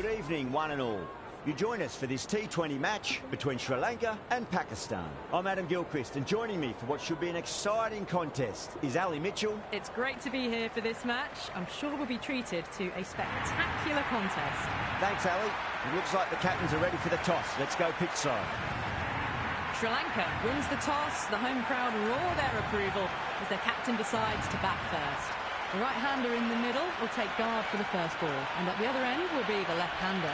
Good evening, one and all. You join us for this T20 match between Sri Lanka and Pakistan. I'm Adam Gilchrist, and joining me for what should be an exciting contest is Ali Mitchell. It's great to be here for this match. I'm sure we'll be treated to a spectacular contest. Thanks, Ali. It looks like the captains are ready for the toss. Let's go pitch side. Sri Lanka wins the toss. The home crowd roar their approval as their captain decides to bat first. The right-hander in the middle will take guard for the first ball, and at the other end will be the left-hander.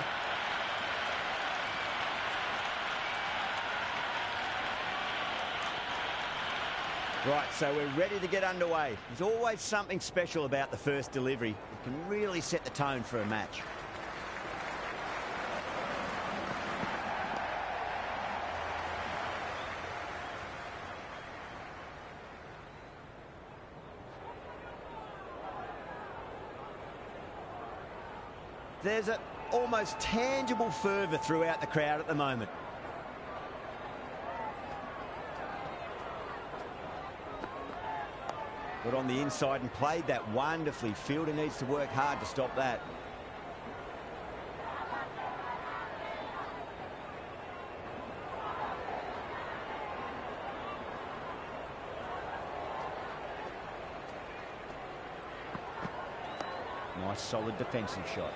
Right, so we're ready to get underway. There's always something special about the first delivery. It can really set the tone for a match. There's an almost tangible fervour throughout the crowd at the moment. Got on the inside and played that wonderfully. Fielder needs to work hard to stop that. Nice solid defensive shot.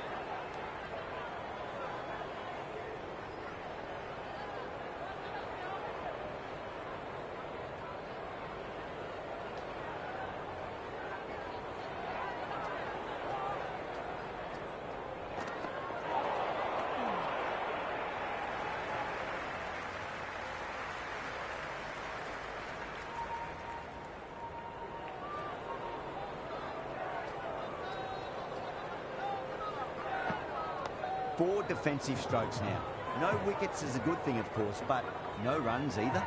Four defensive strokes now. No wickets is a good thing, of course, but no runs either.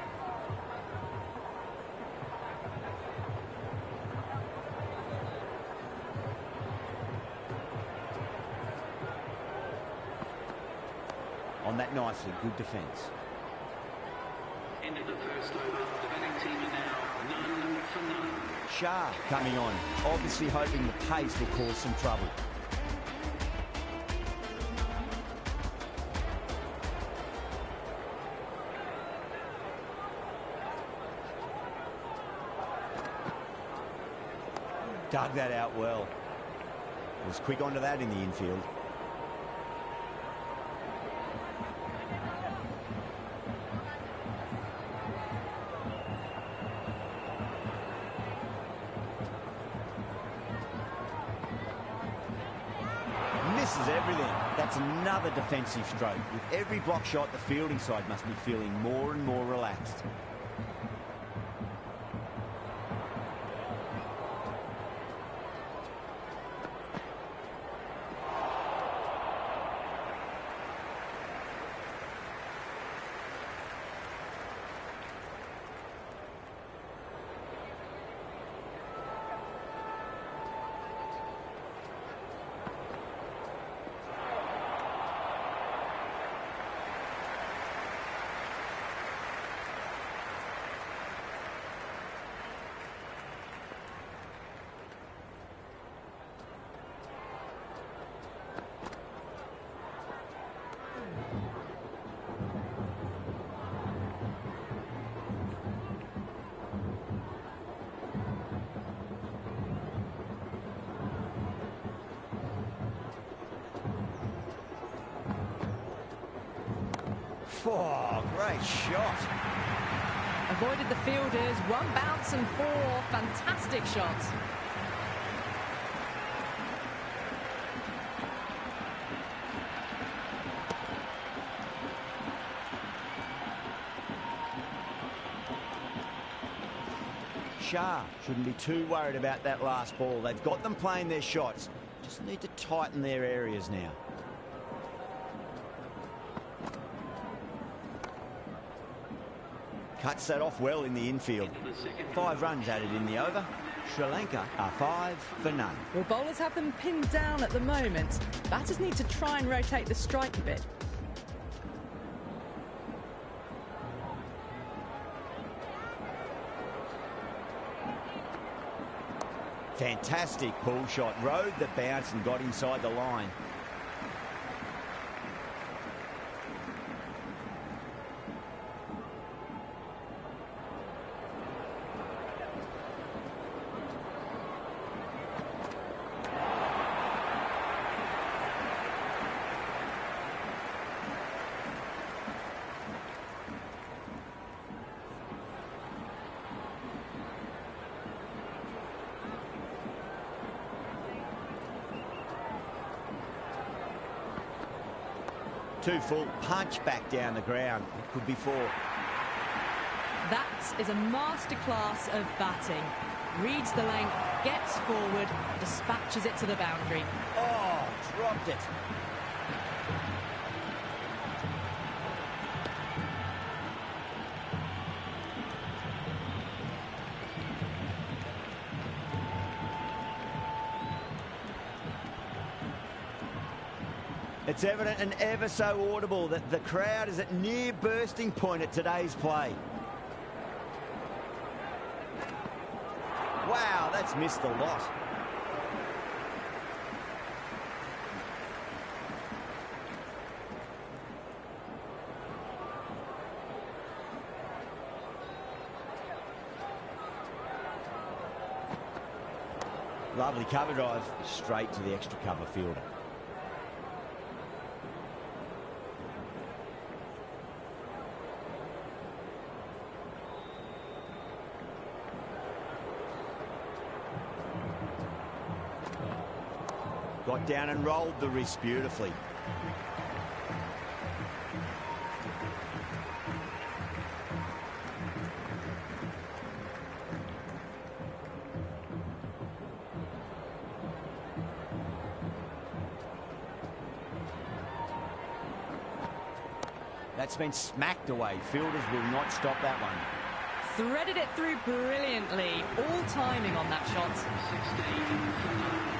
On that nicely, good defence. End of the first over. The batting team are now 9 for 9. Shah coming on, obviously hoping the pace will cause some trouble. Dug that out well. Was quick onto that in the infield. Misses everything. That's another defensive stroke. With every block shot, the fielding side must be feeling more and more relaxed. Oh, great shot. Avoided the fielders, one bounce and four. Fantastic shots. Shah shouldn't be too worried about that last ball. They've got them playing their shots. Just need to tighten their areas now. Cuts that off well in the infield. 5 runs added in the over. Sri Lanka are 5 for none. Well, bowlers have them pinned down at the moment. Batters need to try and rotate the strike a bit. Fantastic pull shot. Rode the bounce and got inside the line. Too full, punch back down the ground. It could be 4. That is a masterclass of batting. Reads the length, gets forward, dispatches it to the boundary. Oh, dropped it. It's evident and ever so audible that the crowd is at near bursting point at today's play. Wow, that's missed a lot. Lovely cover drive, straight to the extra cover fielder. Got down and rolled the wrist beautifully. That's been smacked away. Fielders will not stop that one. Threaded it through brilliantly. All timing on that shot. 16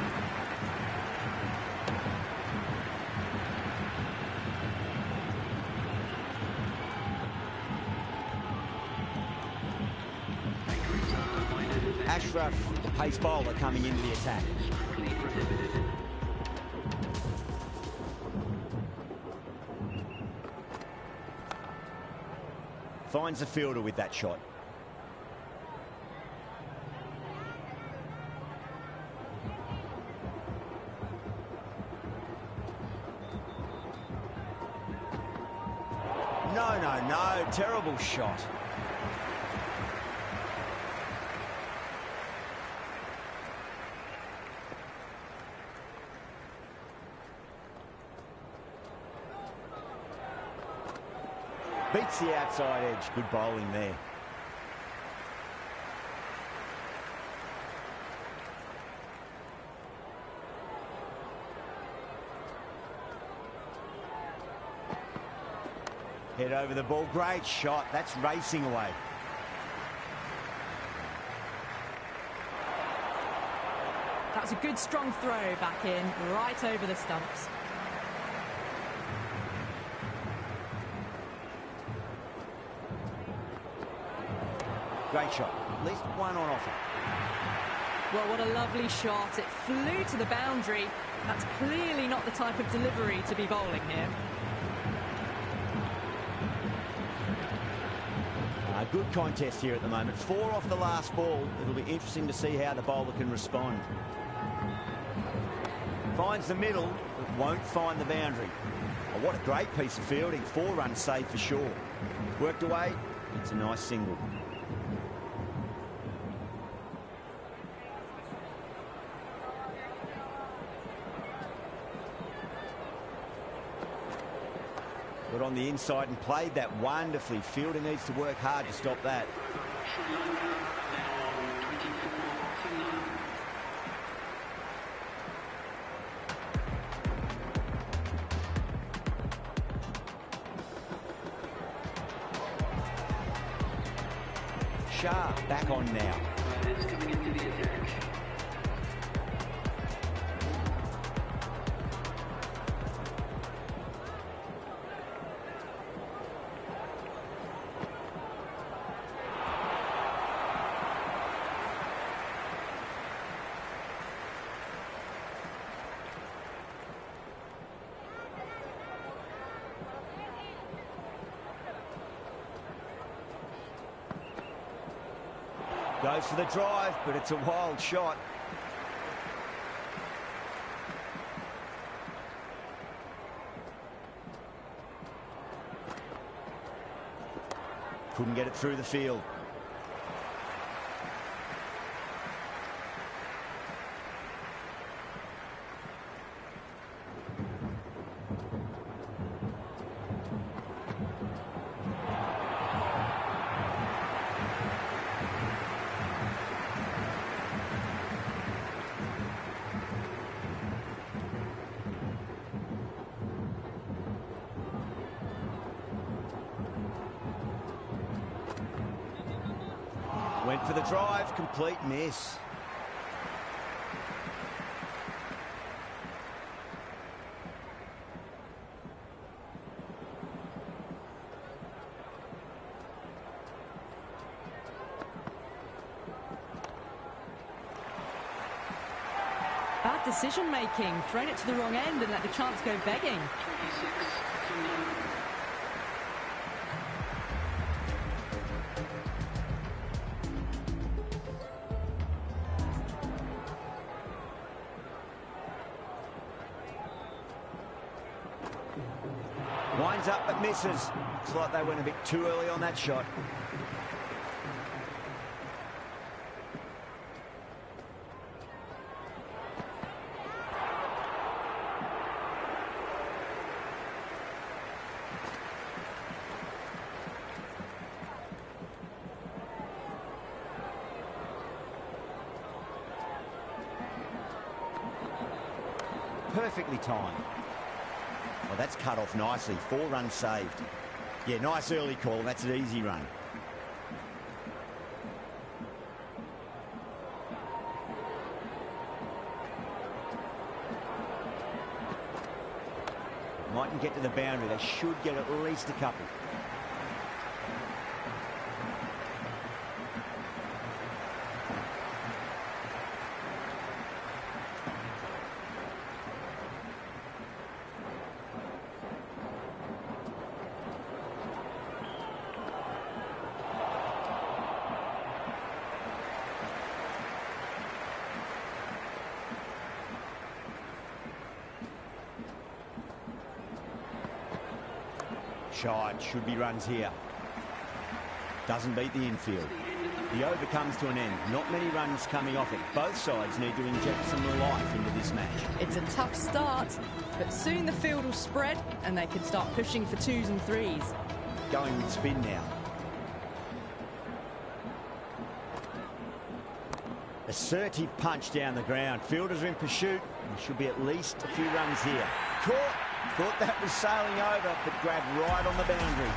Ashraf, pace bowler, coming into the attack. Finds the fielder with that shot. No, terrible shot. Beats the outside edge. Good bowling there. Head over the ball. Great shot. That's racing away. That's a good strong throw back in, right over the stumps. Great shot. At least one on offer. Well, what a lovely shot. It flew to the boundary. That's clearly not the type of delivery to be bowling here. A good contest here at the moment. 4 off the last ball. It'll be interesting to see how the bowler can respond. Finds the middle, but won't find the boundary. Oh, what a great piece of fielding. 4 runs saved for sure. Worked away. It's a nice single. Got on the inside and played that wonderfully. Fielder needs to work hard to stop that. Shah back on now. It's coming into the attack. Goes for the drive, but it's a wild shot. Couldn't get it through the field. Went for the drive, complete miss. Bad decision making, thrown it to the wrong end and let the chance go begging. 26 for none. Winds up but misses. Looks like they went a bit too early on that shot. Perfectly timed. Well, that's cut off nicely. 4 runs saved. Yeah, nice early call. That's an easy run. Mightn't get to the boundary. They should get at least a couple. Shide, should be runs here. Doesn't beat the infield. The over comes to an end. Not many runs coming off it. Both sides need to inject some life into this match. It's a tough start, but soon the field will spread and they can start pushing for 2s and 3s. Going with spin now. Assertive punch down the ground. Fielders are in pursuit. There should be at least a few runs here. Caught. Thought that was sailing over, but grabbed right on the boundary.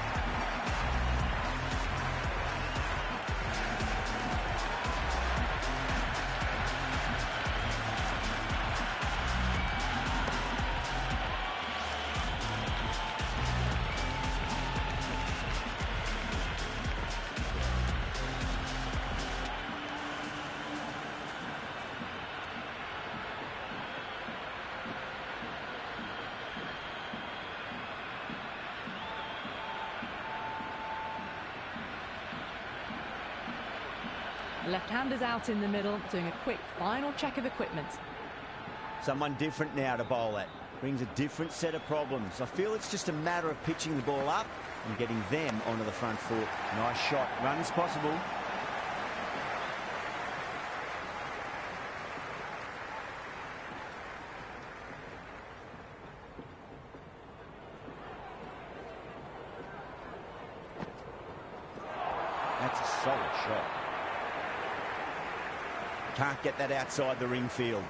Left-handers out in the middle, doing a quick final check of equipment. Someone different now to bowl at. Brings a different set of problems. I feel it's just a matter of pitching the ball up and getting them onto the front foot. Nice shot. Runs possible. That's a solid shot. Can't get that outside the ring field.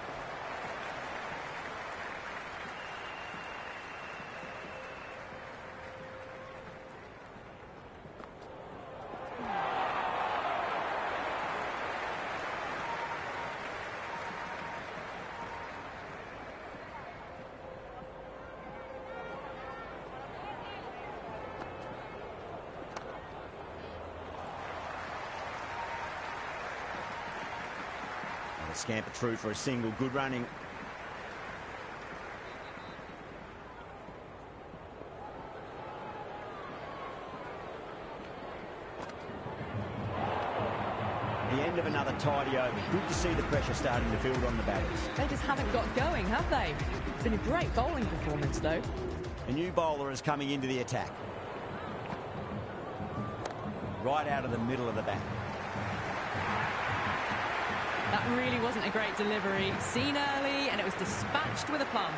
Scamper through for a single. Good running. The end of another tidy over. Good to see the pressure starting to build on the batters. They just haven't got going, have they? It's been a great bowling performance, though. A new bowler is coming into the attack. Right out of the middle of the bat. That really wasn't a great delivery. Seen early, and it was dispatched with a plum.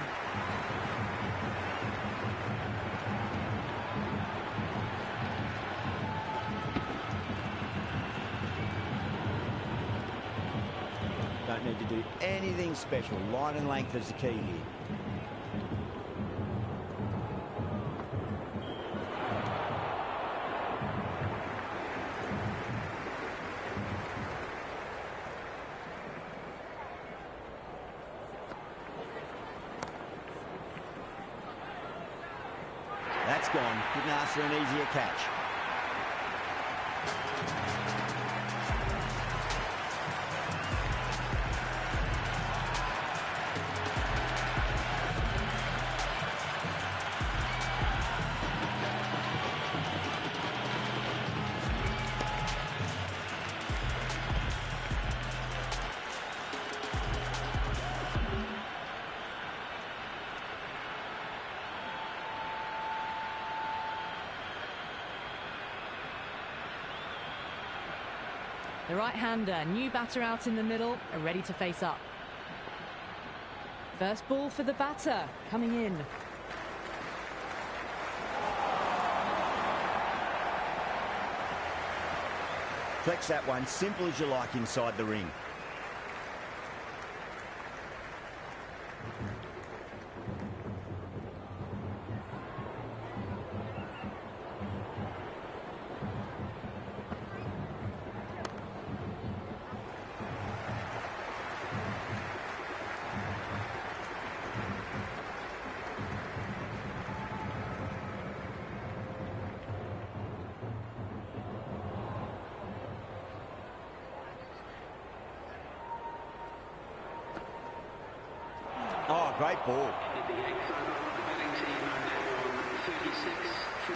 Don't need to do anything special. Line and length is the key here. gone. Couldn't ask for an easier catch. The right-hander, new batter out in the middle, are ready to face up. First ball for the batter, coming in. Flex that one, simple as you like inside the ring. Oh, great ball. In the eighth over, the batting team are now on 36 for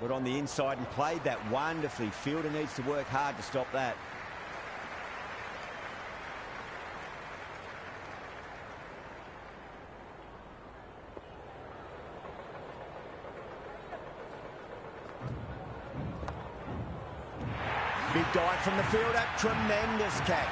2. Got on the inside and played that wonderfully. Fielder needs to work hard to stop that. Big dive from the fielder. Tremendous catch.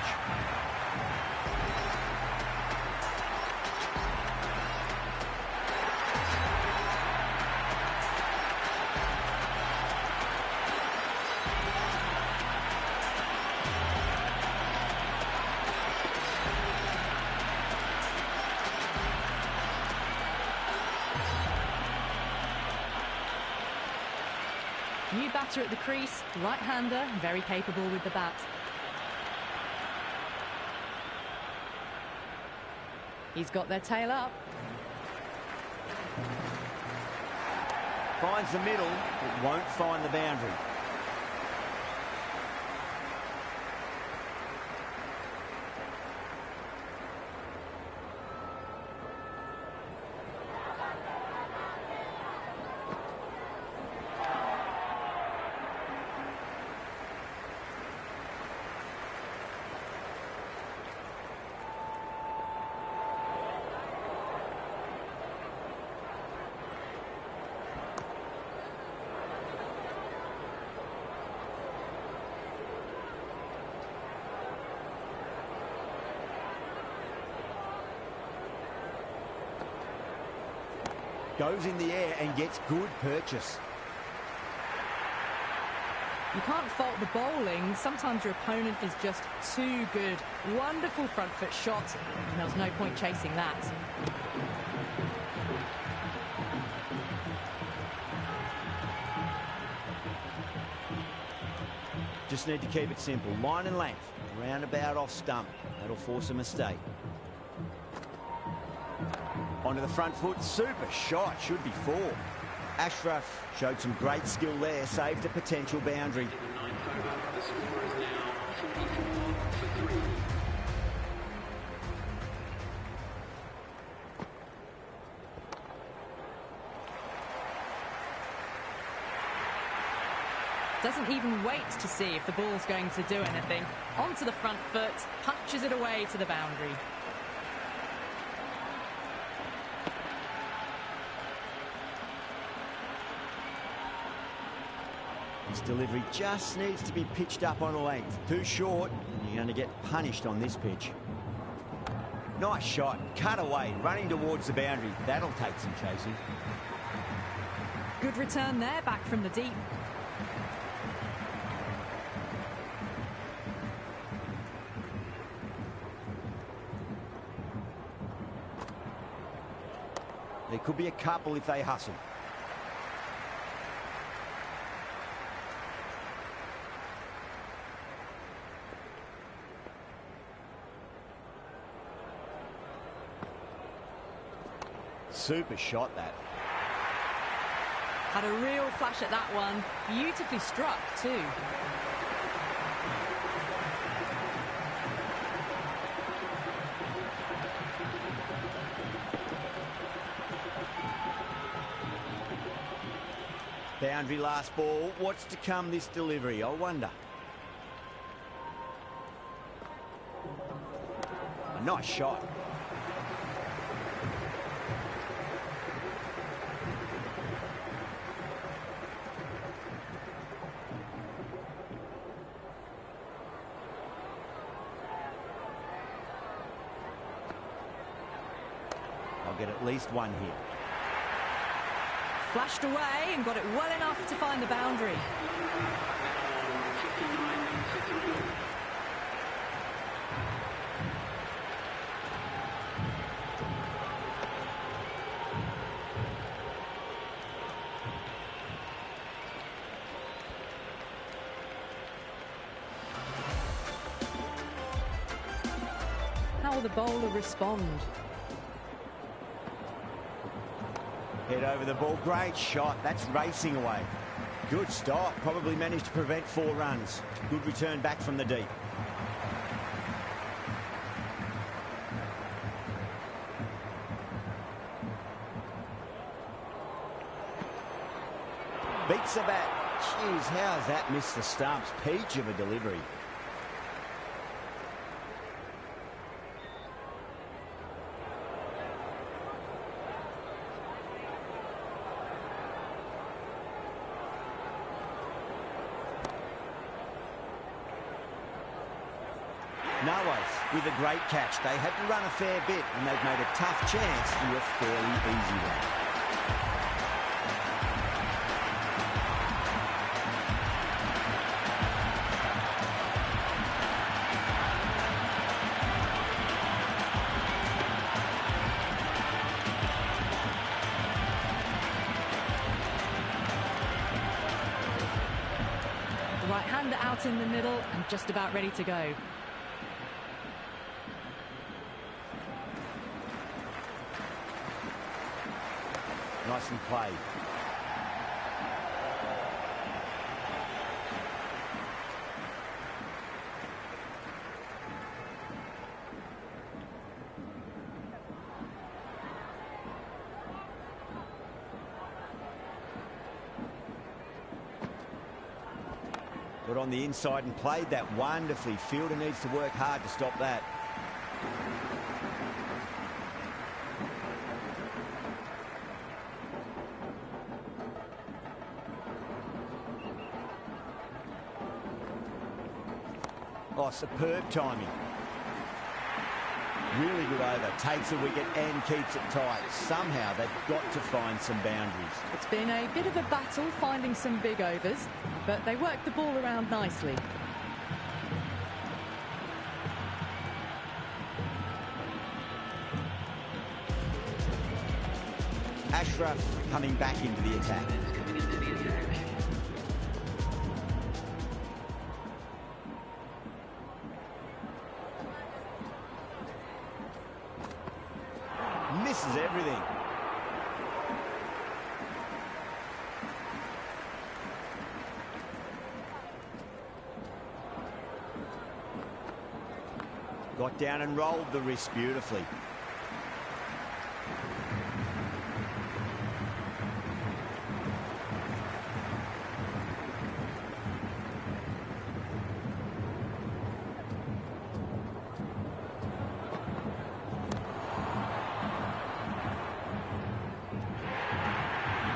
New batter at the crease, right-hander, very capable with the bat. He's got their tail up. Finds the middle, but won't find the boundary. Goes in the air and gets good purchase. You can't fault the bowling. Sometimes your opponent is just too good. Wonderful front foot shot, and there was no point chasing that. Just need to keep it simple. Line and length. Roundabout off stump. That'll force a mistake. Onto the front foot, super shot, should be 4. Ashraf showed some great skill there, saved a potential boundary. In the ninth over, the score is now 44 for 3. Doesn't even wait to see if the ball's going to do anything. Onto the front foot, punches it away to the boundary. His delivery just needs to be pitched up on a length. Too short, and you're going to get punished on this pitch. Nice shot, cut away, running towards the boundary. That'll take some chasing. Good return there, back from the deep. There could be a couple if they hustle. Super shot, that. Had a real flash at that one. Beautifully struck, too. Boundary last ball. What's to come this delivery, I wonder. A nice shot. I'll get at least one here. Flashed away and got it well enough to find the boundary. How will the bowler respond? Head over the ball. Great shot. That's racing away. Good stop. Probably managed to prevent 4 runs. Good return back from the deep. Beats the bat. Jeez, how has that missed the stumps? Peach of a delivery. Nawaz with a great catch. They had to run a fair bit and they've made a tough chance into a fairly easy one. The right-hander out in the middle and just about ready to go. Nicely played. Got on the inside and played that wonderfully. Fielder needs to work hard to stop that. Oh, superb timing. Really good over. Takes a wicket and keeps it tight. Somehow they've got to find some boundaries. It's been a bit of a battle finding some big overs, but they worked the ball around nicely. Ashraf coming back into the attack. Misses everything. Got down and rolled the wrist beautifully.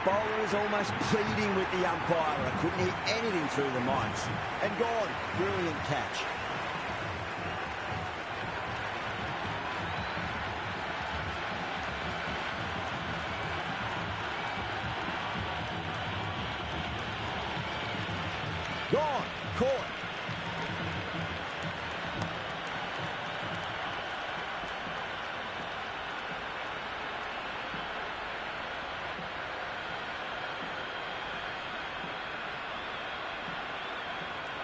Bowler is almost pleading with the umpire. I couldn't hit anything through the mics. And gone. Brilliant catch. Gone. Caught.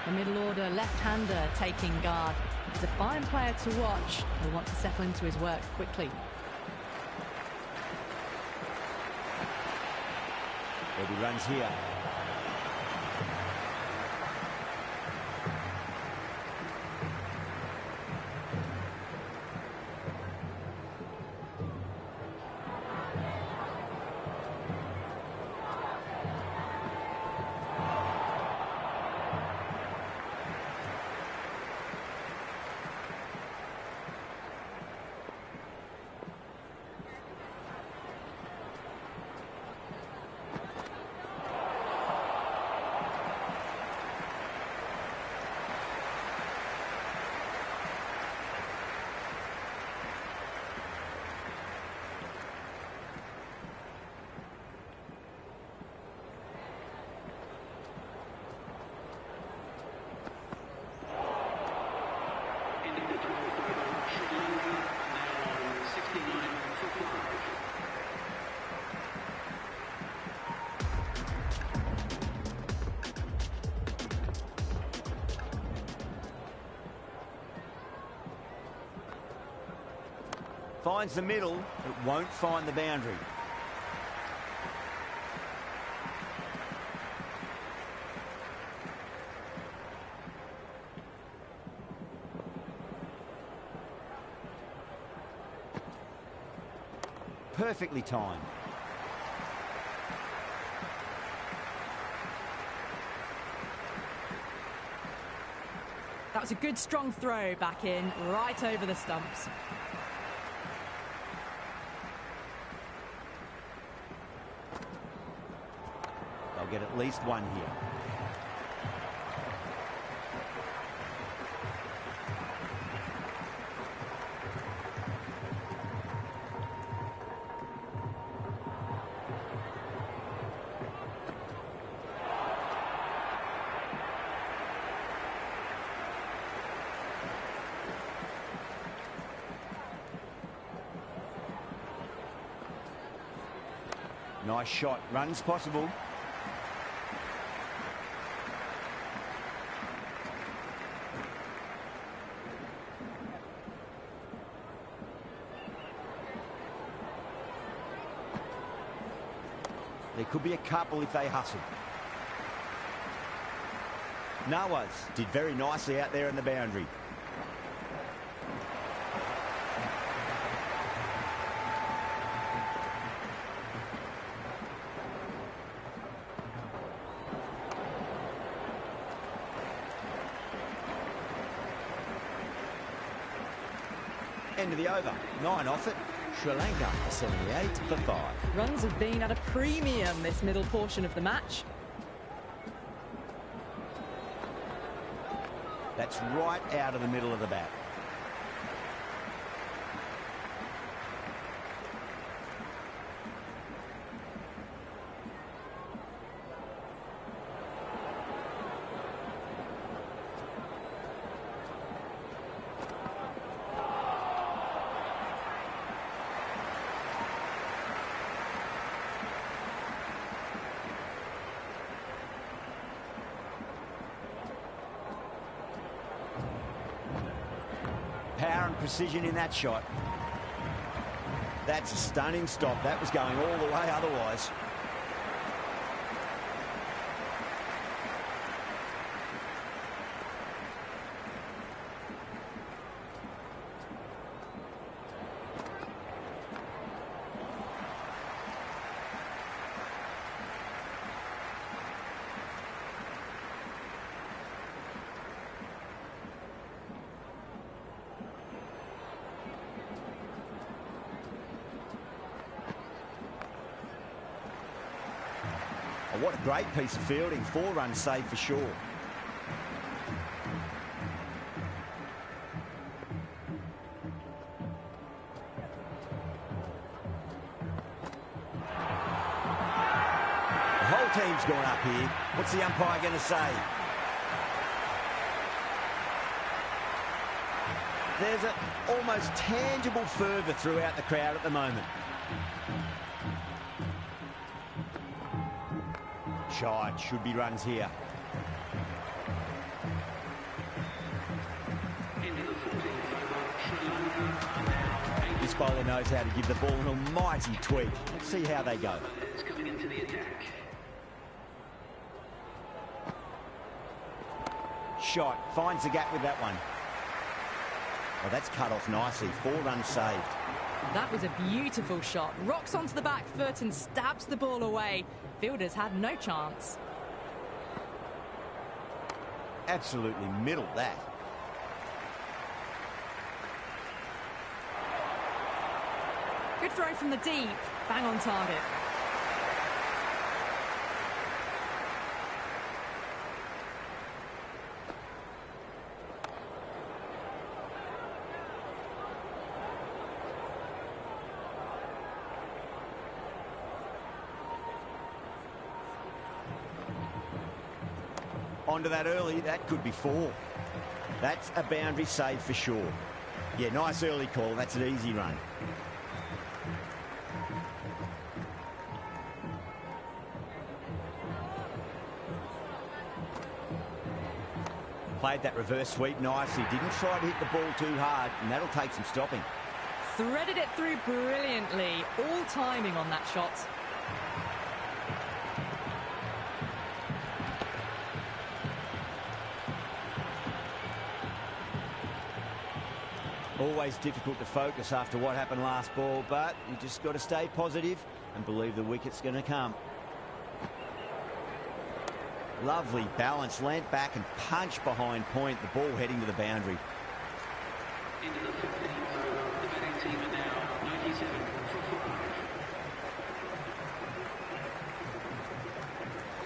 The middle order left-hander taking guard. He's a fine player to watch. He'll want to settle into his work quickly. There'll be runs here. Finds the middle, it won't find the boundary. Perfectly timed. That was a good strong throw back in, right over the stumps. They'll get at least one here. Nice shot. Runs possible. There could be a couple if they hustle. Nawaz did very nicely out there in the boundary. End of the over. 9 off it. Sri Lanka 78 for 5. Runs have been at a premium this middle portion of the match. That's right out of the middle of the bat. Power and precision in that shot. That's a stunning stop. That was going all the way otherwise. Oh, what a great piece of fielding. 4 runs saved for sure. The whole team's gone up here. What's the umpire going to say? There's an almost tangible fervour throughout the crowd at the moment. Shot, should be runs here. This bowler knows how to give the ball an almighty tweak. Let's see how they go. Coming into the attack. shot. Finds the gap with that one. Well, that's cut off nicely. 4 runs saved. That was a beautiful shot. Rocks onto the back foot and stabs the ball away. Fielders had no chance. Absolutely middled that. Good throw from the deep. Bang on target. Onto that early, that could be 4. That's a boundary save for sure. Yeah, nice early call. That's an easy run. Played that reverse sweep nicely. Didn't try to hit the ball too hard, and that'll take some stopping. Threaded it through brilliantly. All timing on that shot. Always difficult to focus after what happened last ball, but you just got to stay positive and believe the wicket's going to come. Lovely balance, leant back and punch behind point, the ball heading to the boundary. Into the 15th over, the batting team are now 97 for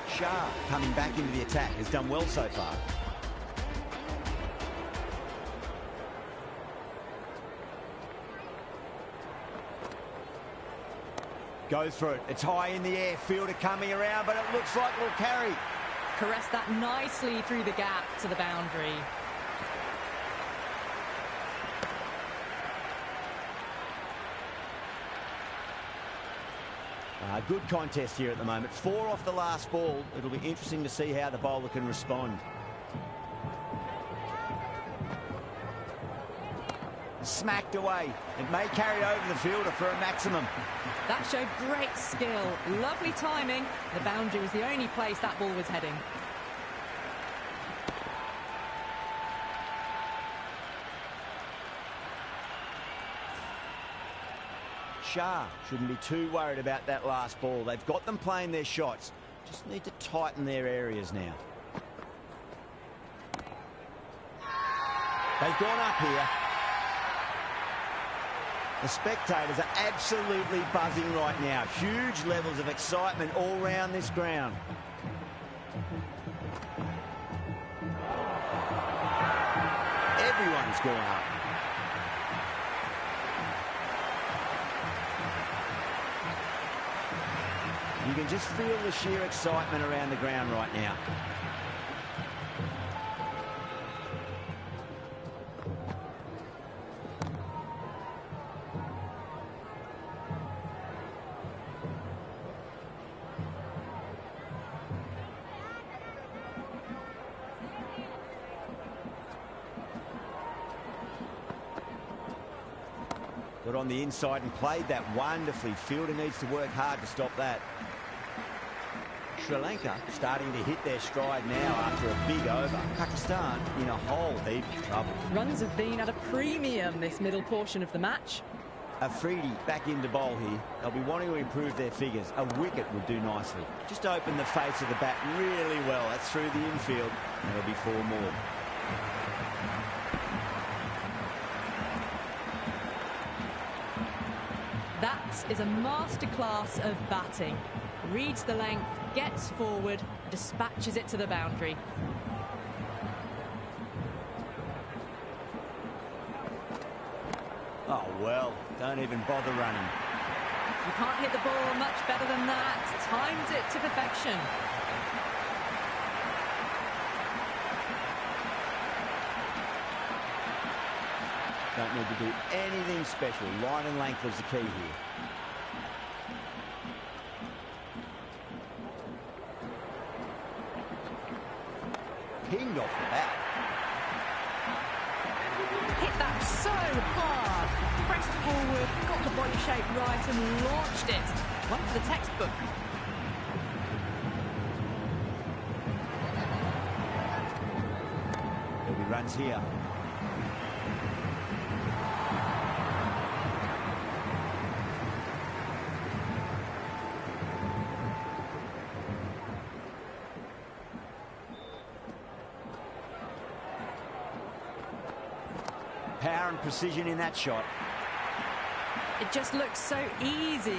5. Shah coming back into the attack, has done well so far. Goes for it. It's high in the air. Fielder coming around, but it looks like it'll carry. Caressed that nicely through the gap to the boundary. Good contest here at the moment. 4 off the last ball. It'll be interesting to see how the bowler can respond. Smacked away. It may carry over the fielder for a maximum. That showed great skill. Lovely timing. The boundary was the only place that ball was heading. Shah shouldn't be too worried about that last ball. They've got them playing their shots. Just need to tighten their areas now. They've gone up here. The spectators are absolutely buzzing right now. Huge levels of excitement all around this ground. Everyone's gone up. You can just feel the sheer excitement around the ground right now. Got on the inside and played that wonderfully. Fielder needs to work hard to stop that. Sri Lanka starting to hit their stride now after a big over. Pakistan in a whole heap of trouble. Runs have been at a premium this middle portion of the match. Afridi back into bowl here. They'll be wanting to improve their figures. A wicket would do nicely. Just open the face of the bat really well. That's through the infield. And there'll be 4 more. That is a masterclass of batting. Reads the length, gets forward, dispatches it to the boundary. Oh, well, don't even bother running. You can't hit the ball much better than that. Timed it to perfection. Don't need to do anything special. Line and length was the key here. Pinged off the bat. Hit that so hard. Pressed forward, got the body shape right and launched it. One for the textbook. runs here. Power and precision in that shot. It just looks so easy.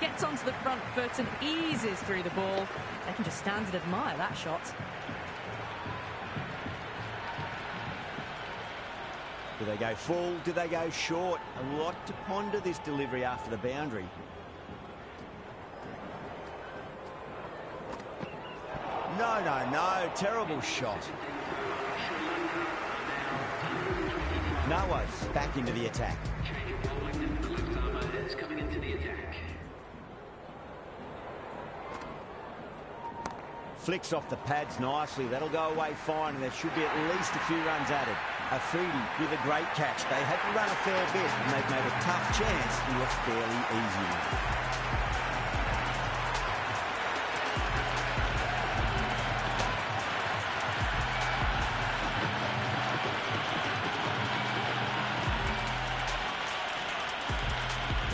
Gets onto the front foot and eases through the ball. They can just stand and admire that shot. Do they go full? Do they go short? A lot to ponder this delivery after the boundary. No, no, no. Terrible shot. Noah's back into the attack. Coming into the attack. Flicks off the pads nicely. That'll go away fine, and there should be at least a few runs added. Afidi with a great catch. They had to run a fair bit, and they've made a tough chance look fairly easy.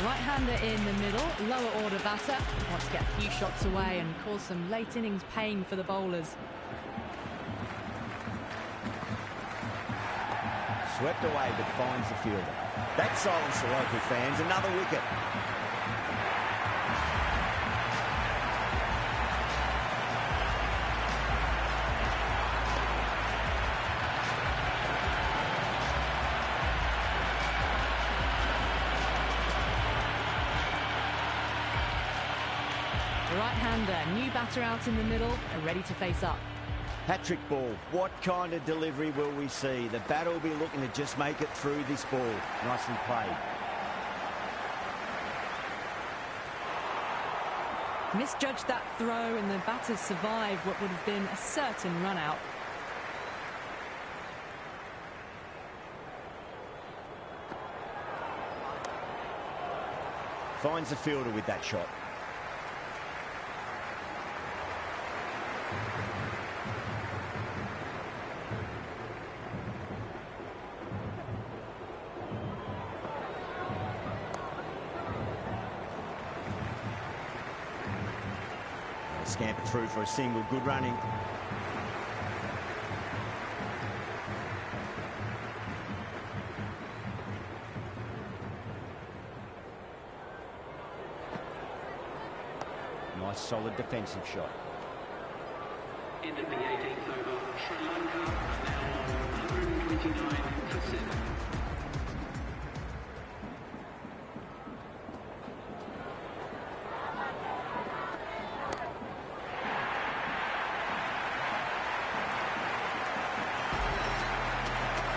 Right-hander in the middle, lower order batter. Wants to get a few shots away and cause some late innings pain for the bowlers. Swept away but finds the fielder. That silenced the local fans. Another wicket. Right-hander, new batter out in the middle, are ready to face up. Hat-trick ball. What kind of delivery will we see? The batter will be looking to just make it through this ball. Nicely played. Misjudged that throw and the batters survived what would have been a certain run-out. Finds the fielder with that shot. Scamper through for a single. Good running. Nice solid defensive shot. End of the 18th over. Sri Lanka now on 129 for 7.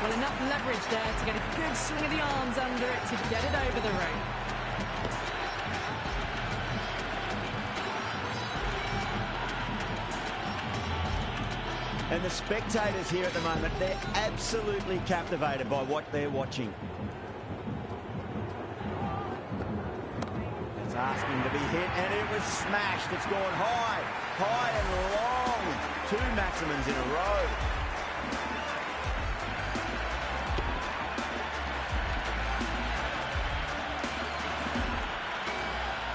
Well, enough leverage there to get a good swing of the arms under it to get it over the rope. And the spectators here at the moment, they're absolutely captivated by what they're watching. It's asking to be hit, and it was smashed. It's gone high, high and long. 2 maximums in a row.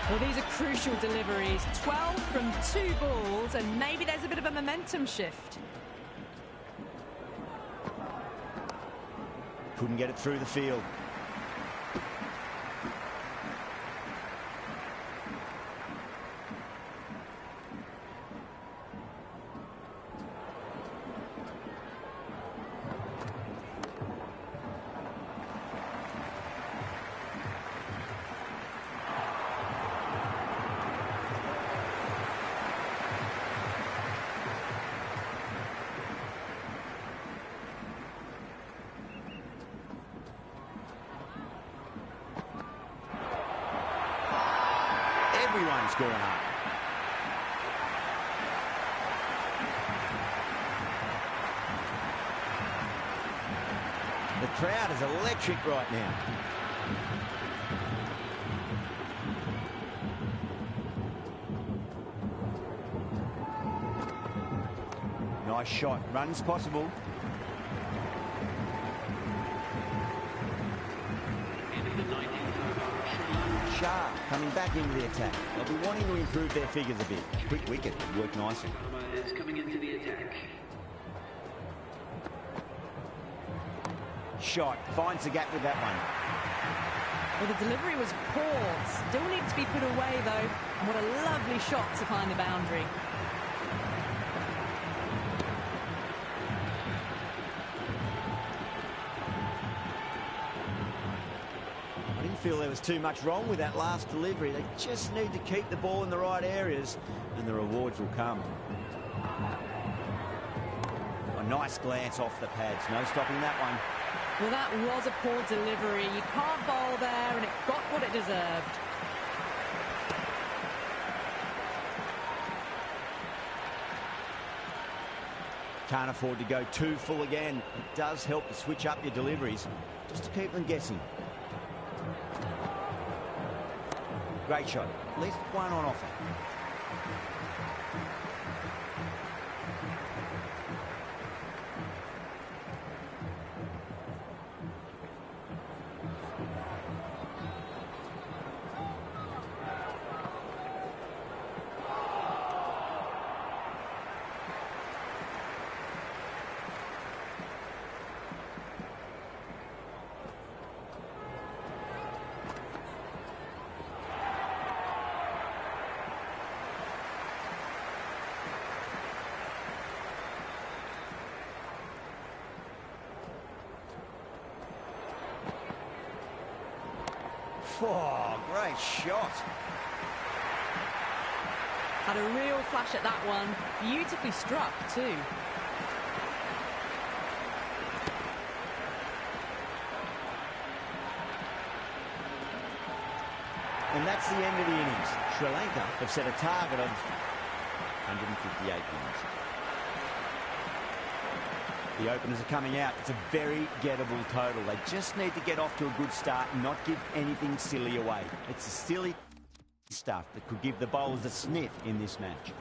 Well, these are crucial deliveries. 12 from 2 balls, and maybe there's a bit of a momentum shift. Couldn't get it through the field. Everyone's gone up. The crowd is electric right now. Nice shot. Runs possible. sharp, coming back into the attack. They'll be wanting to improve their figures a bit. Quick wicket would work nicely. Is coming into the attack. Shot, finds the gap with that one. Well, the delivery was poor. Still needs to be put away, though. And what a lovely shot to find the boundary. I didn't feel there was too much wrong with that last delivery. They just need to keep the ball in the right areas and the rewards will come. A nice glance off the pads. No stopping that one. Well, that was a poor delivery. You can't bowl there, and it got what it deserved. Can't afford to go too full again. It does help to switch up your deliveries, just to keep them guessing. Great shot. At least one on offer. Oh, great shot. Had a real flash at that one. Beautifully struck, too. And that's the end of the innings. Sri Lanka have set a target of 158 runs. The openers are coming out. It's a very gettable total. They just need to get off to a good start and not give anything silly away. It's the silly stuff that could give the bowlers a sniff in this match.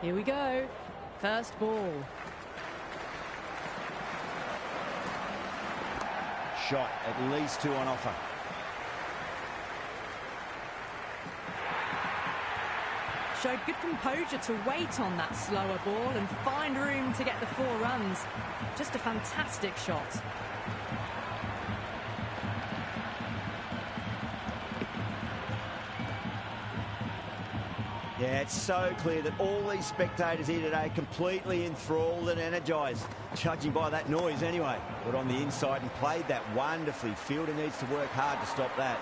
Here we go. First ball. Shot, at least two on offer. Showed good composure to wait on that slower ball and find room to get the 4 runs. Just a fantastic shot. Yeah, it's so clear that all these spectators here today are completely enthralled and energised, judging by that noise anyway. But on the inside and played that wonderfully. Fielder needs to work hard to stop that.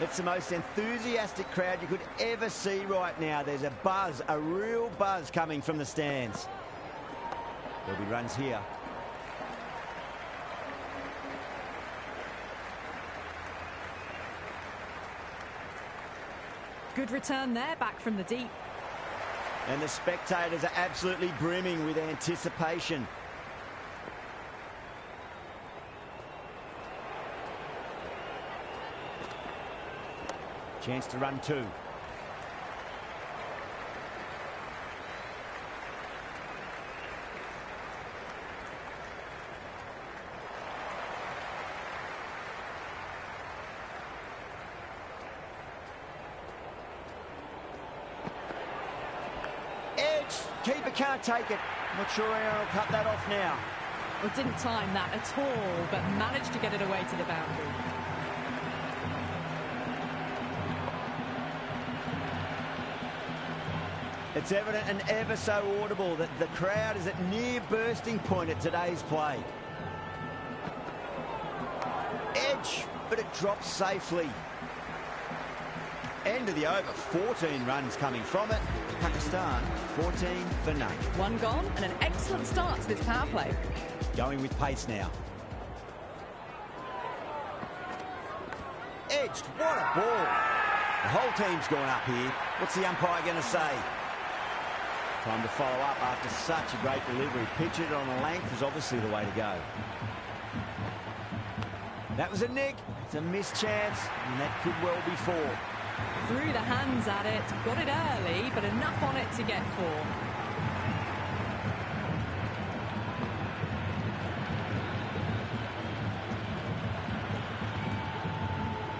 It's the most enthusiastic crowd you could ever see right now. There's a buzz, a real buzz coming from the stands. There'll be runs here. Good return there, back from the deep. And the spectators are absolutely brimming with anticipation. Chance to run 2. Keeper can't take it. Not sure how he'll cut that off now. Well, didn't time that at all, but managed to get it away to the boundary. It's evident and ever so audible that the crowd is at near bursting point at today's play. Edge, but it drops safely. End of the over, 14 runs coming from it. Pakistan, 14 for none. 1 gone and an excellent start to this power play. Going with pace now. Edged, what a ball. The whole team's gone up here. What's the umpire going to say? Time to follow up after such a great delivery. Pitch it on the length is obviously the way to go. That was a nick. It's a missed chance, and that could well be 4. Threw the hands at it, got it early, but enough on it to get 4.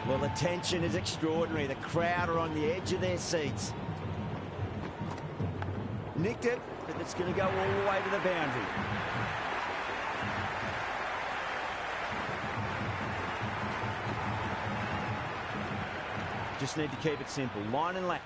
Well, the tension is extraordinary. The crowd are on the edge of their seats. Nicked it, but it's going to go all the way to the boundary. Just need to keep it simple. Line and lap.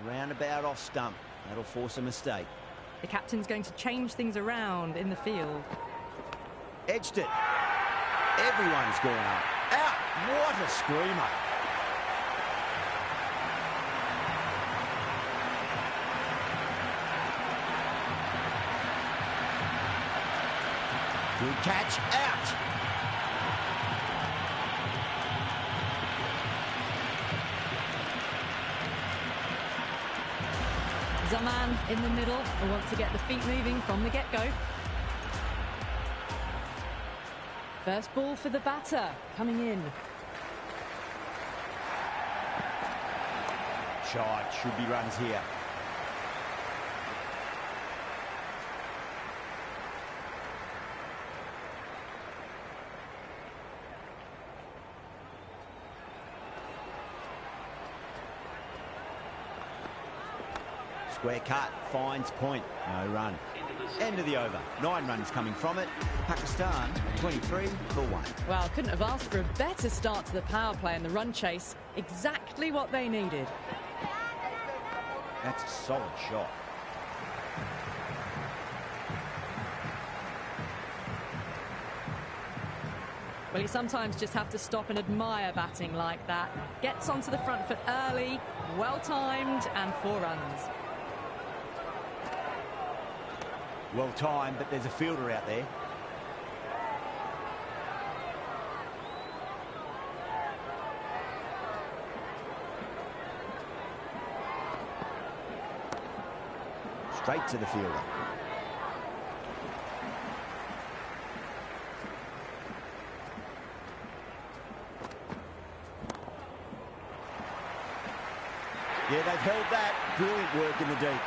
Roundabout off stump. That'll force a mistake. The captain's going to change things around in the field. Edged it. Everyone's gone up. Out! What a screamer. Good catch. Out! Zaman in the middle will want to get the feet moving from the get-go. First ball for the batter, coming in. Shot, should be runs here. Square cut, finds point, no run. End of the over, 9 runs coming from it. Pakistan 23 for 1. Well, couldn't have asked for a better start to the power play and the run chase. Exactly what they needed. That's a solid shot. Well, you sometimes just have to stop and admire batting like that. Gets onto the front foot early, well-timed, and 4 runs. Well timed, but there's a fielder out there. Straight to the fielder. Yeah, they've held that. Brilliant work in the deep.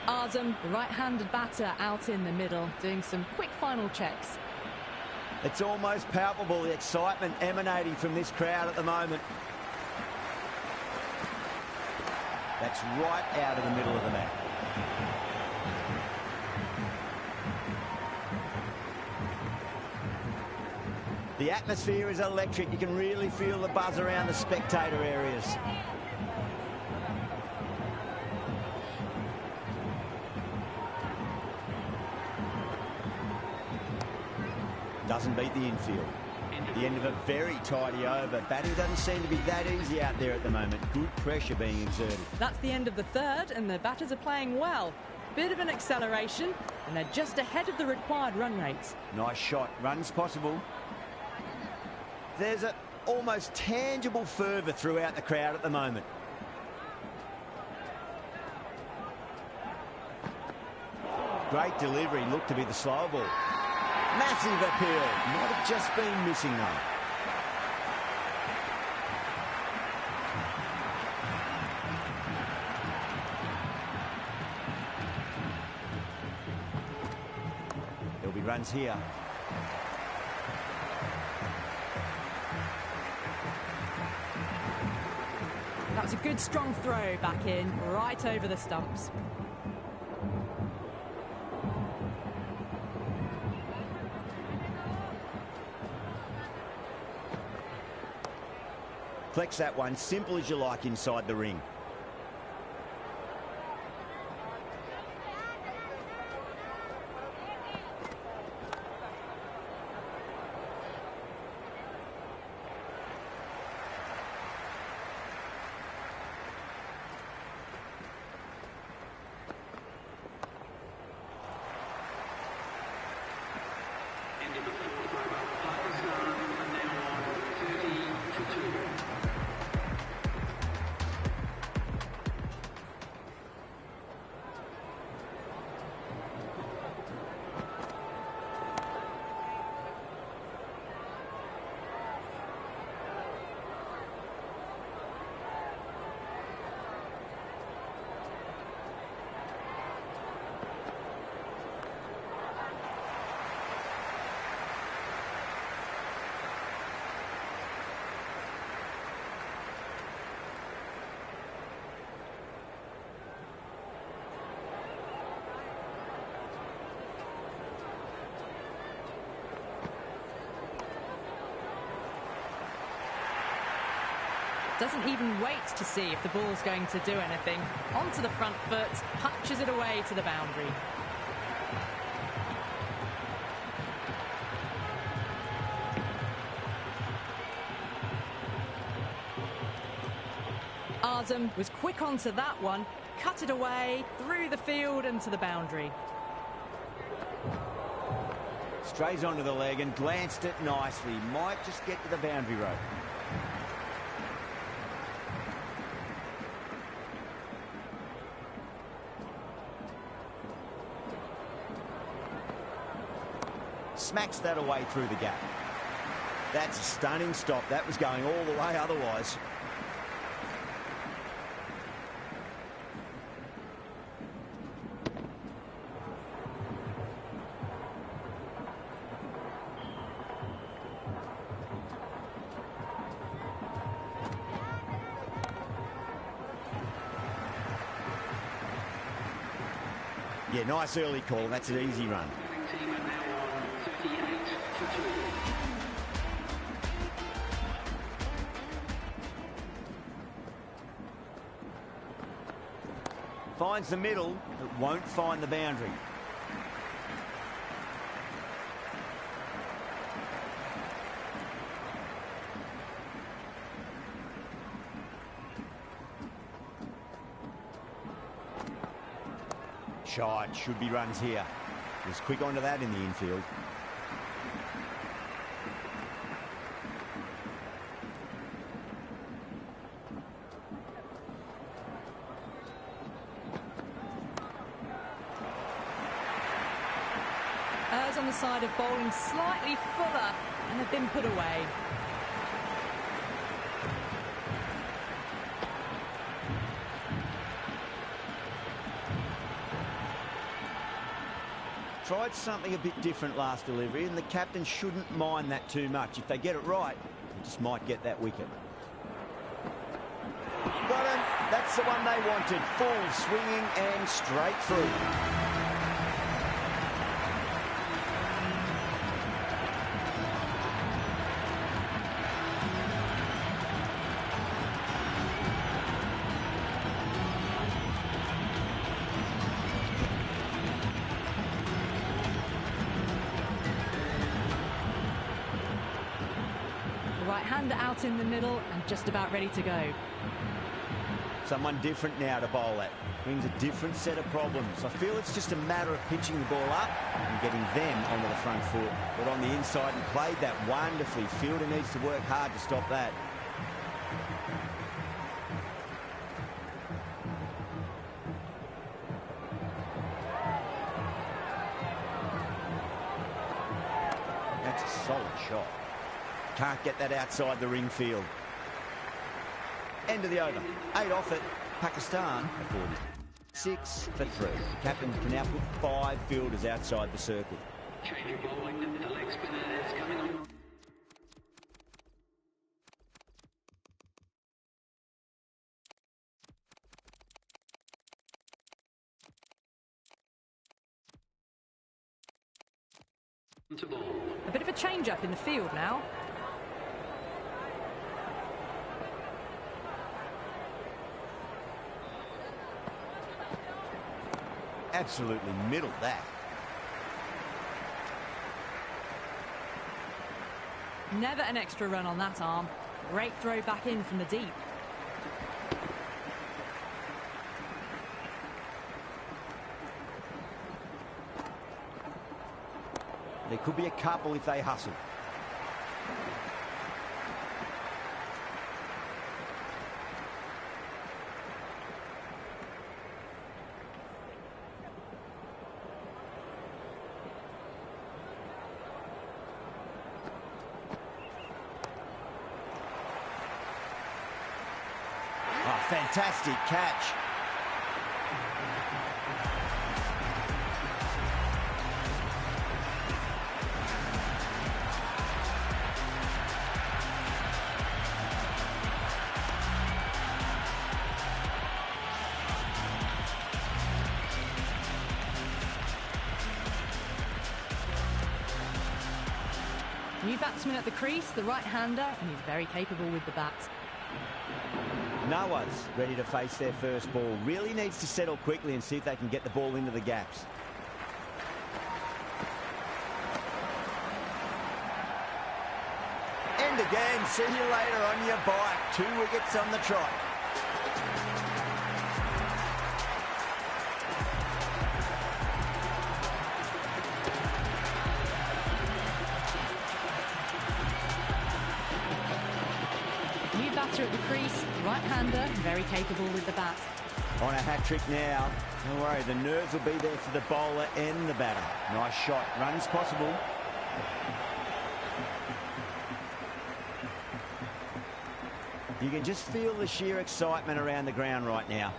Azam, the right-handed batter, out in the middle, doing some quick final checks. It's almost palpable, the excitement emanating from this crowd at the moment. That's right out of the middle of the mat. The atmosphere is electric. You can really feel the buzz around the spectator areas. Doesn't beat the infield. The end of a very tidy over. Batting doesn't seem to be that easy out there at the moment. Good pressure being exerted. That's the end of the third, and the batters are playing well. Bit of an acceleration, and they're just ahead of the required run rates. Nice shot. Runs possible. There's an almost tangible fervour throughout the crowd at the moment. Great delivery. Looked to be the slow ball. Massive appeal. Might have just been missing though. There'll be runs here. That was a good strong throw back in, right over the stumps. Flex that one, simple as you like inside the ring. End of the fourth over. Pakistan are now on 30-2. Doesn't even wait to see if the ball's going to do anything. Onto the front foot, punches it away to the boundary. Azam was quick onto that one, cut it away, through the field and to the boundary. Strays onto the leg and glanced it nicely. Might just get to the boundary rope. Smacks that away through the gap. That's a stunning stop. That was going all the way otherwise. Yeah, nice early call. That's an easy run. Team are now on 38-2. Finds the middle, but won't find the boundary. Shot, should be runs here. Was quick onto that in the infield. Errs on the side of bowling slightly fuller and have been put away. Tried something a bit different last delivery, and the captain shouldn't mind that too much. If they get it right, they just might get that wicket. Got him. That's the one they wanted. Full swinging and straight through. Right-hander out in the middle and just about ready to go. Someone different now to bowl at. Brings a different set of problems. I feel it's just a matter of pitching the ball up and getting them onto the front foot. But on the inside and played that wonderfully. Fielder needs to work hard to stop that. That's a solid shot. Can't get that outside the ring field. End of the over. 8 off it. Pakistan afforded 6 for 3. The captain can now put 5 fielders outside the circle. Change of bowling. The leg spinner is coming on. To ball. A bit of a change-up in the field now. Absolutely middled that. Never an extra run on that arm. Great throw back in from the deep. There could be a couple if they hustle. Oh, fantastic catch. New batsman at the crease, the right-hander, and he's very capable with the bat. Noah's ready to face their first ball. Really needs to settle quickly and see if they can get the ball into the gaps. And again, see you later on your bike. 2 wickets on the trot. At the crease, right-hander, very capable with the bat. On a hat-trick now. Don't worry, the nerves will be there for the bowler and the batter. Nice shot. Runs possible. You can just feel the sheer excitement around the ground right now.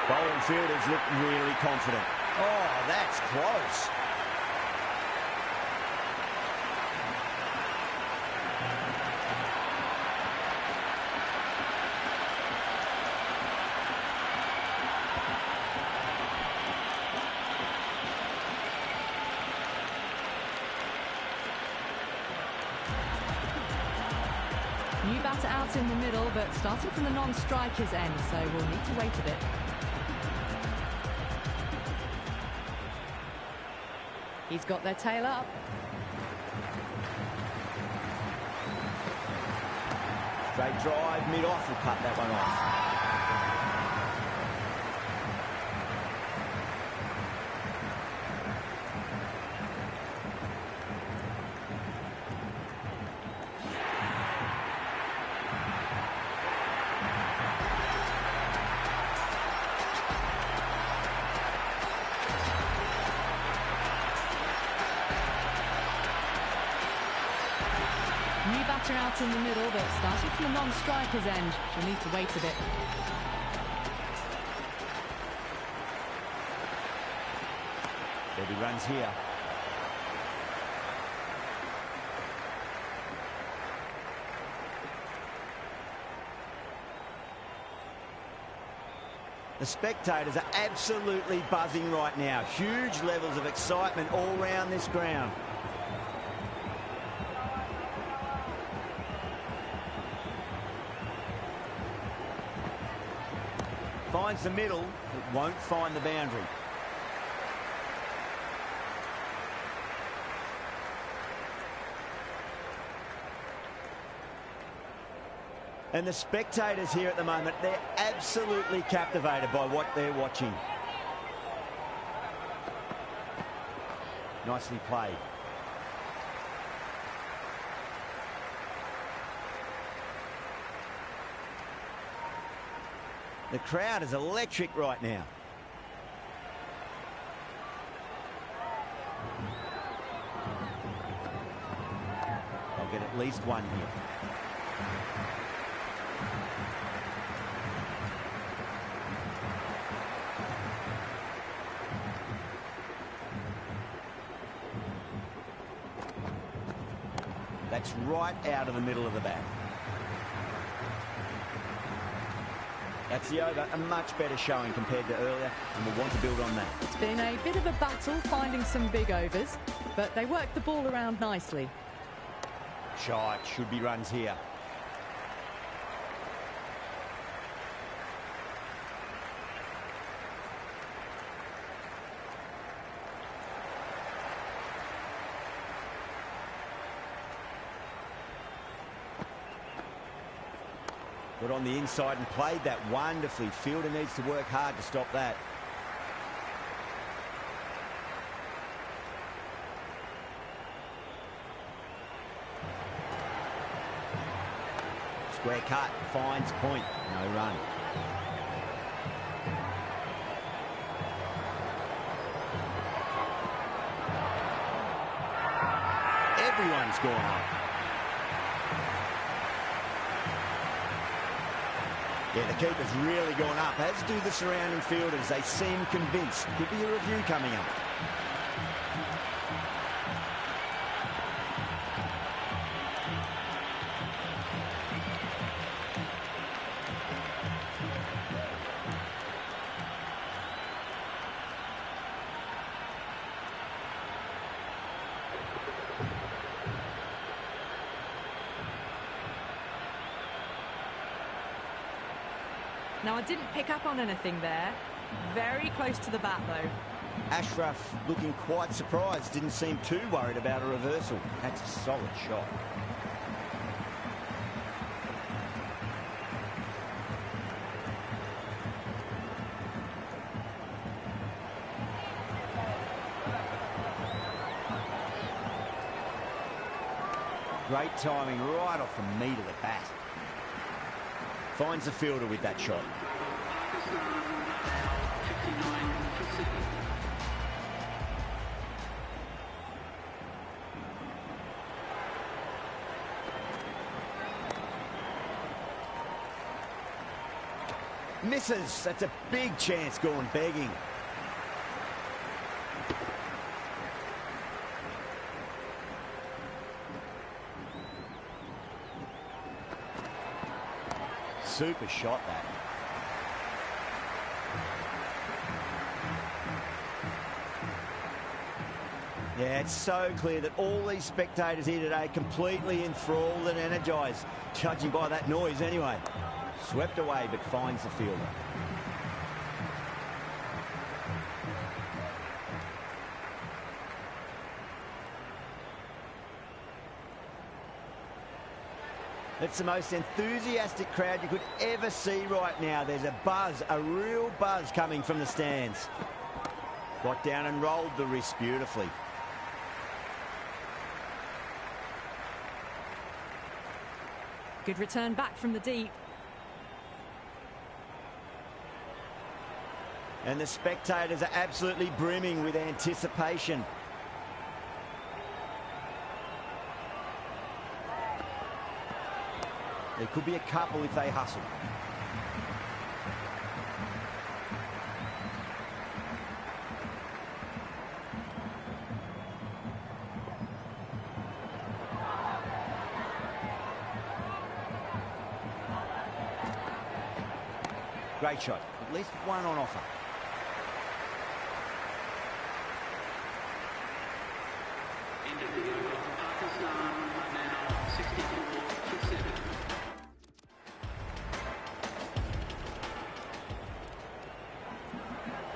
Bowling fielders look really confident. Oh, that's close. New batter out in the middle, but starting from the non-striker's end, so we'll need to wait a bit. He's got their tail up. Straight drive, mid-off, will cut that one off. New batter out in the middle, but starting from the non-striker's end, she'll need to wait a bit. There'll be runs here. The spectators are absolutely buzzing right now. Huge levels of excitement all round this ground. Finds the middle, but won't find the boundary. And the spectators here at the moment, they're absolutely captivated by what they're watching. Nicely played. The crowd is electric right now. They'll get at least one here. That's right out of the middle of the bat. That's the over, a much better showing compared to earlier, and we'll want to build on that. It's been a bit of a battle finding some big overs, but they worked the ball around nicely. Shot, should be runs here. Got on the inside and played that wonderfully. Fielder needs to work hard to stop that. Square cut, finds point, no run. Everyone's gone up. Yeah, the keeper's really gone up, as do the surrounding fielders. They seem convinced. Could be a review coming up. Now, I didn't pick up on anything there. Very close to the bat, though. Ashraf looking quite surprised. Didn't seem too worried about a reversal. That's a solid shot. Great timing right off the meat of the bat. Finds the fielder with that shot. Misses. That's a big chance going begging. Super shot, that. Yeah, it's so clear that all these spectators here today are completely enthralled and energised, judging by that noise anyway. Swept away, but finds the fielder. It's the most enthusiastic crowd you could ever see right now. There's a buzz, a real buzz coming from the stands. Got down and rolled the wrist beautifully. Good return back from the deep. And the spectators are absolutely brimming with anticipation. There could be a couple if they hustle. Great shot. At least one on offer. End of the over. Pakistan are now 64 for 7.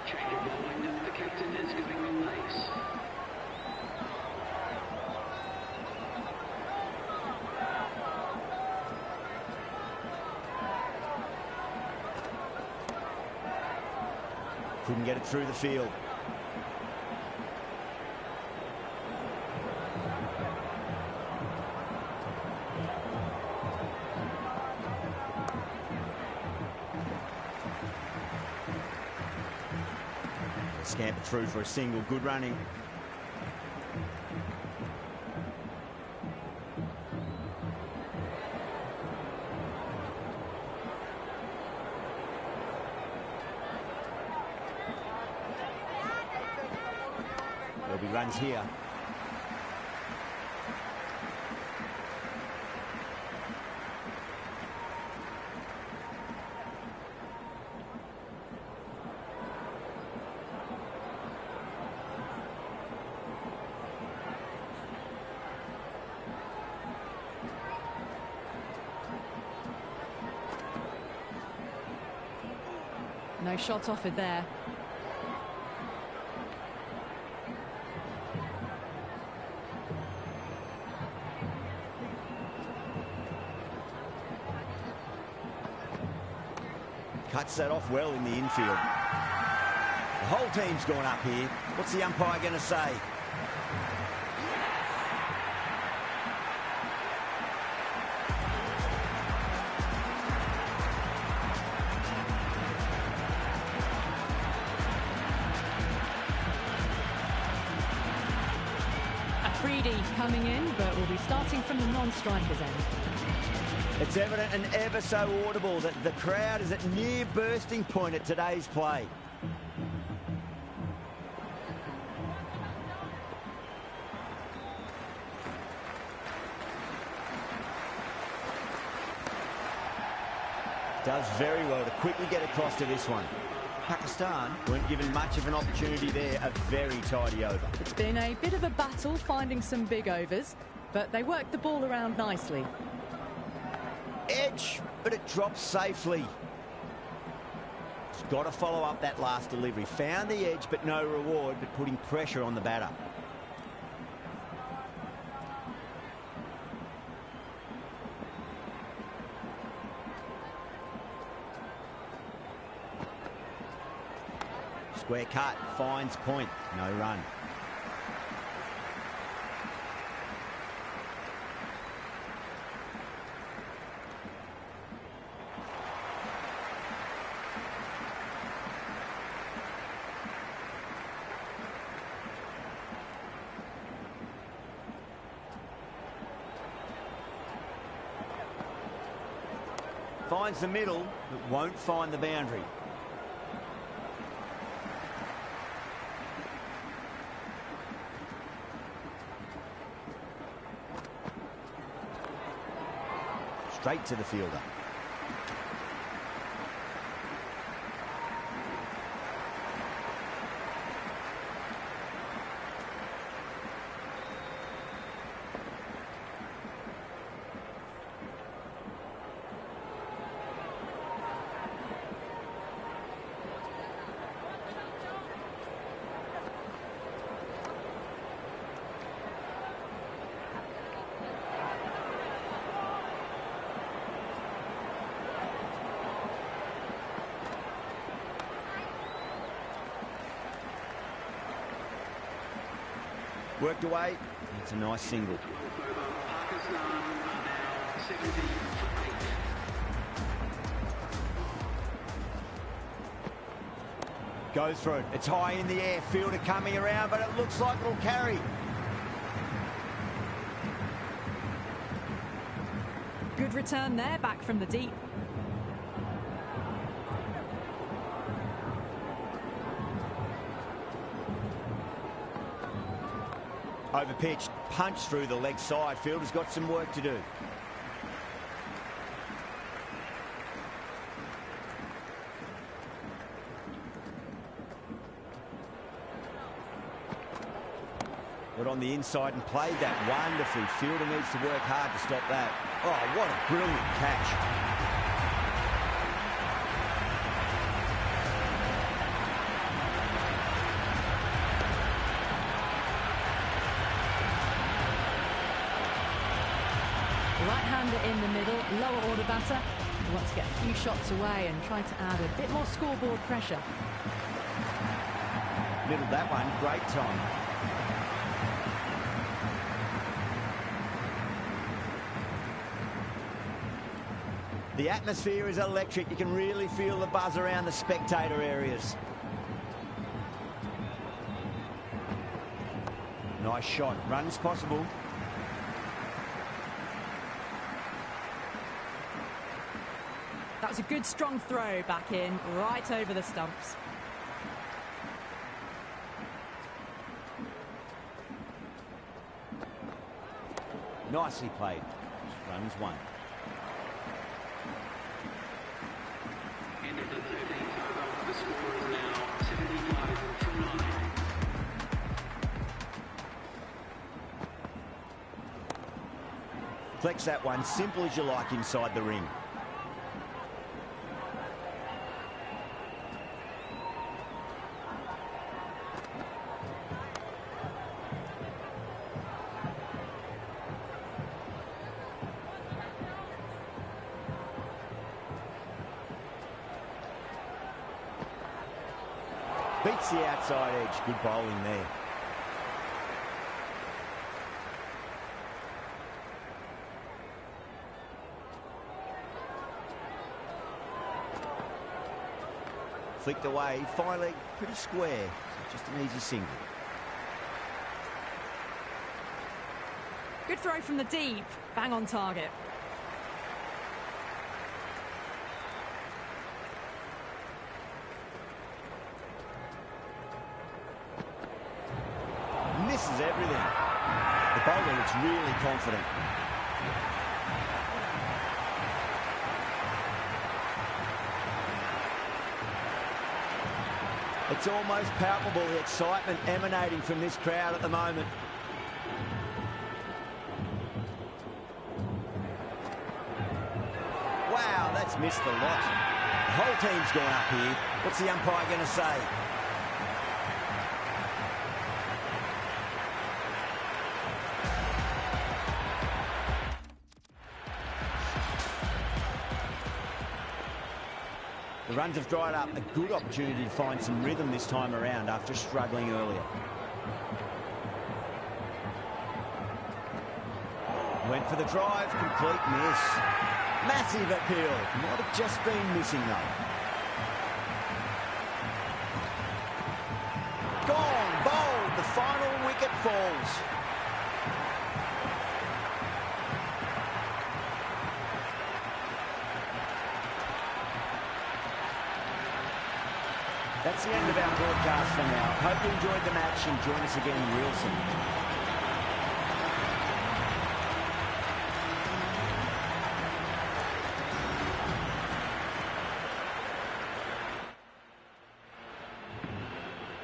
Change of bowling. The captain is going on pace. Couldn't get it through the field. Scamper through for a single. Good running. There'll be runs here. No shot offered there. Cuts that off well in the infield. The whole team's gone up here. What's the umpire going to say? Coming in, but will be starting from the non-striker's end. It's evident and ever so audible that the crowd is at near bursting point at today's play. Does very well to quickly get across to this one. Pakistan weren't given much of an opportunity there. A very tidy over. It's been a bit of a battle finding some big overs, but they worked the ball around nicely. Edge, but it drops safely. It's got to follow up that last delivery. Found the edge, but no reward, but putting pressure on the batter. Square cut, finds point, no run. Finds the middle, but won't find the boundary. Straight to the fielder. Worked away. It's a nice single. Pakistan are now 70 for 8. Goes for it. It's high in the air. Fielder coming around, but it looks like it'll carry. Good return there, back from the deep. Overpitched, punch through the leg side. Fielder's got some work to do. Got on the inside and played that wonderfully. Fielder needs to work hard to stop that. Oh, what a brilliant catch. Right-hander in the middle, lower order batter. He wants to get a few shots away and try to add a bit more scoreboard pressure. Middled that one, great time. The atmosphere is electric. You can really feel the buzz around the spectator areas. Nice shot. Runs possible. That was a good strong throw back in, right over the stumps. Nicely played. Runs one. End of the 13th over. The score is now 75 for 9. Flex that one, simple as you like inside the ring. Beats the outside edge. Good bowling there. Flicked away, finally pretty square. So just an easy single. Good throw from the deep. Bang on target. Misses everything. The bowler looks really confident. It's almost palpable, the excitement emanating from this crowd at the moment. Wow, that's missed a lot. The whole team's gone up here. What's the umpire going to say? The runs have dried up. A good opportunity to find some rhythm this time around after struggling earlier. Went for the drive, complete miss. Massive appeal. Might have just been missing though. Gone, bowled. The final wicket falls. That's the end of our broadcast for now. Hope you enjoyed the match and join us again real soon.